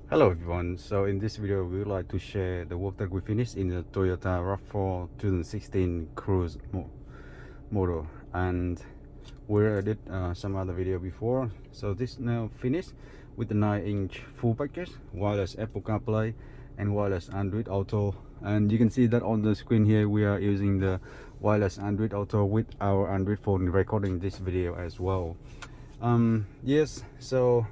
Hello everyone, so in this video we would like to share the work that we finished in the Toyota RAV4 2016 Cruise model, and we did some other video before. So this now finished with the 9-inch full package, wireless Apple CarPlay and wireless Android Auto. And you can see that on the screen here we are using the wireless Android Auto with our Android phone recording this video as well. Yes, so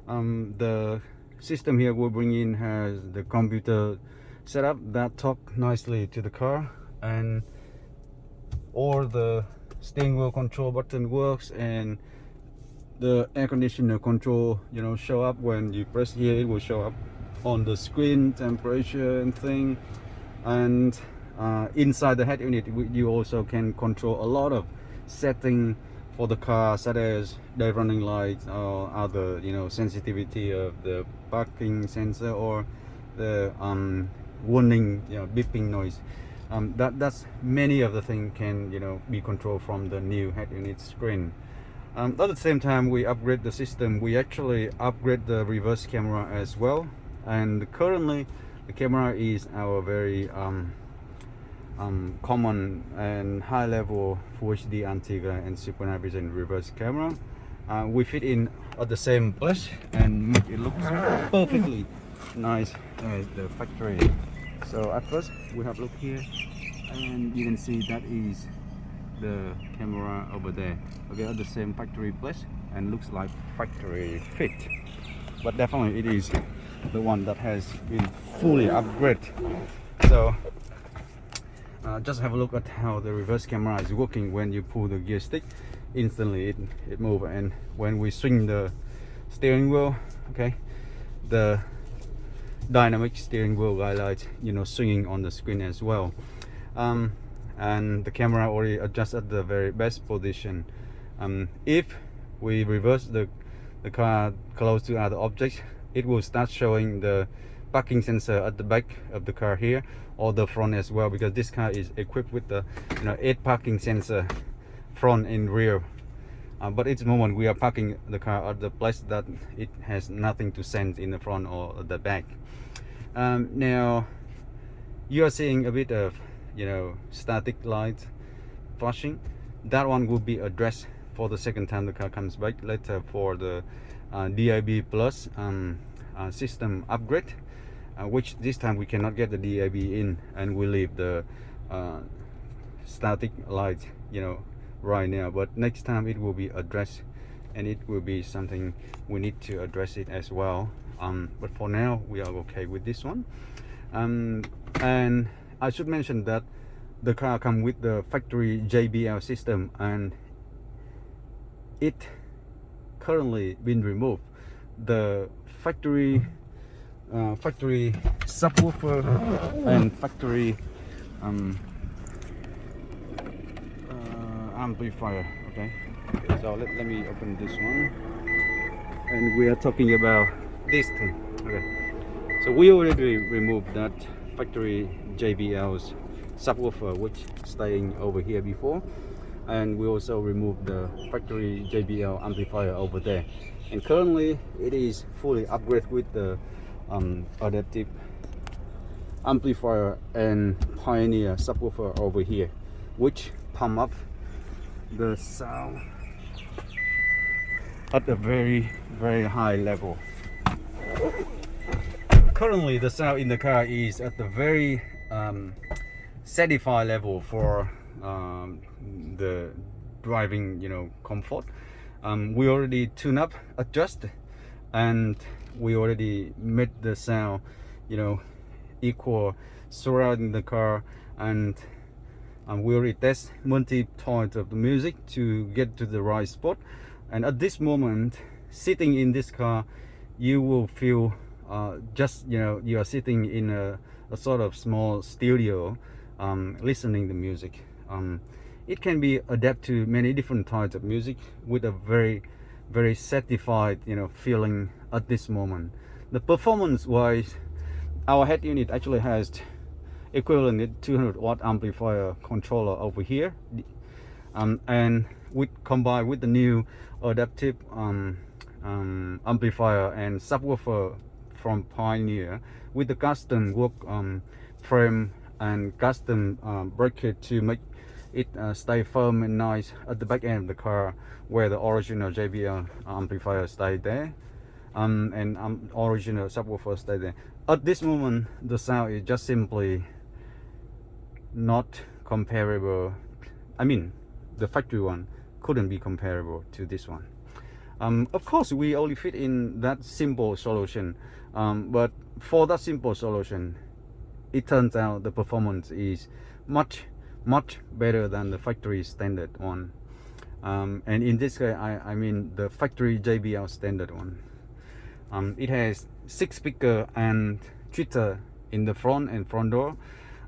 the system here we'll bring in has the computer set up that talk nicely to the car, and all the steering wheel control button works, and the air conditioner control, you know, show up when you press here. It will show up on the screen, temperature and thing. And inside the head unit you also can control a lot of setting for the car, such as the running lights or other, you know, sensitivity of the parking sensor or the warning, you know, beeping noise. That's many of the things can, you know, be controlled from the new head unit screen. At the same time we upgrade the system. We actually upgrade the reverse camera as well, and currently the camera is our very common and high level Full HD anti-glare and super night vision reverse camera. We fit in at the same place and make it look perfectly nice as the factory. So at first we have a look here, and you can see that is the camera over there. Okay, at the same factory place and looks like factory fit, but definitely it is the one that has been fully upgraded. So just have a look at how the reverse camera is working. When you pull the gear stick, instantly it moves, and when we swing the steering wheel, okay, the dynamic steering wheel highlights, you know, swinging on the screen as well. And the camera already adjusts at the very best position. If we reverse the car close to other objects, it will start showing the parking sensor at the back of the car here, or the front as well, because this car is equipped with the, you know, 8 parking sensor front and rear. But at the moment we are parking the car at the place that it has nothing to sense in the front or the back. Now you are seeing a bit of, you know, static light flashing. That one will be addressed for the second time the car comes back later for the DAB plus system upgrade, which this time we cannot get the DAB in, and we leave the static light, you know, right now. But next time it will be addressed, and it will be something we need to address it as well. But for now we are okay with this one. And I should mention that the car comes with the factory JBL system, and it currently been removed. The factory subwoofer and factory amplifier. Okay, so let me open this one, and we are talking about this thing. Okay, so we already removed that factory JBL's subwoofer, which staying over here before, and we also removed the factory JBL amplifier over there, and currently it is fully upgraded with the adaptive amplifier and Pioneer subwoofer over here, which pump up the sound at a very high level. Currently the sound in the car is at the very satisfied level for the driving, you know, comfort. We already tune up, adjust, and we already made the sound, you know, equal surrounding the car, and we already test multi-tones of the music to get to the right spot. And at this moment, sitting in this car, you will feel just, you know, you are sitting in a sort of small studio, listening to music. It can be adapted to many different types of music with a very satisfied, you know, feeling at this moment. The performance wise, our head unit actually has equivalent 200-watt amplifier controller over here, and with combined with the new adaptive amplifier and subwoofer from Pioneer with the custom work frame and custom bracket to make it stay firm and nice at the back end of the car, where the original JBL amplifier stayed there, and original subwoofer stayed there. At this moment, the sound is just simply not comparable. I mean, the factory one couldn't be comparable to this one. Of course, we only fit in that simple solution, but for that simple solution, it turns out the performance is much better than the factory standard one. And in this case, I mean the factory JBL standard one. It has 6 speaker and tweeter in the front and front door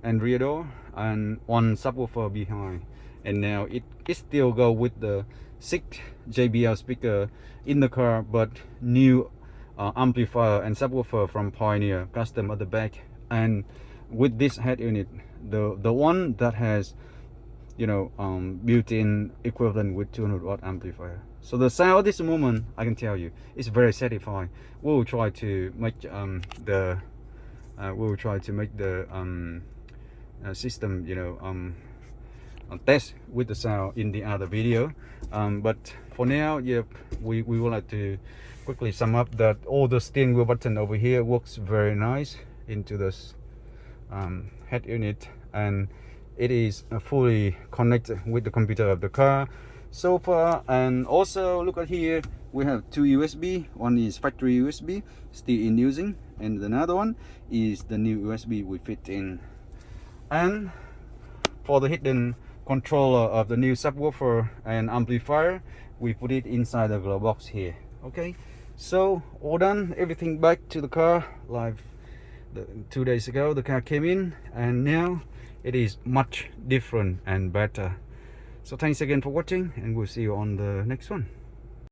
and rear door, and 1 subwoofer behind. And now it still go with the 6 JBL speaker in the car, but new amplifier and subwoofer from Pioneer custom at the back, and with this head unit, the one that has, you know, built-in equivalent with 200 watt amplifier. So the sound at this moment, I can tell you, is very satisfying. We will try to make the system, you know, test with the sound in the other video, but for now, yeah, we would like to quickly sum up that all the steering wheel button over here works very nice into this head unit, and it is fully connected with the computer of the car so far. And also look at here, we have 2 USB. One is factory USB still in using, and another one is the new USB we fit in. And for the hidden controller of the new subwoofer and amplifier, we put it inside the glove box here. Okay, so all done, everything back to the car like 2 days ago the car came in, and now it is much different and better. So thanks again for watching, and we'll see you on the next one.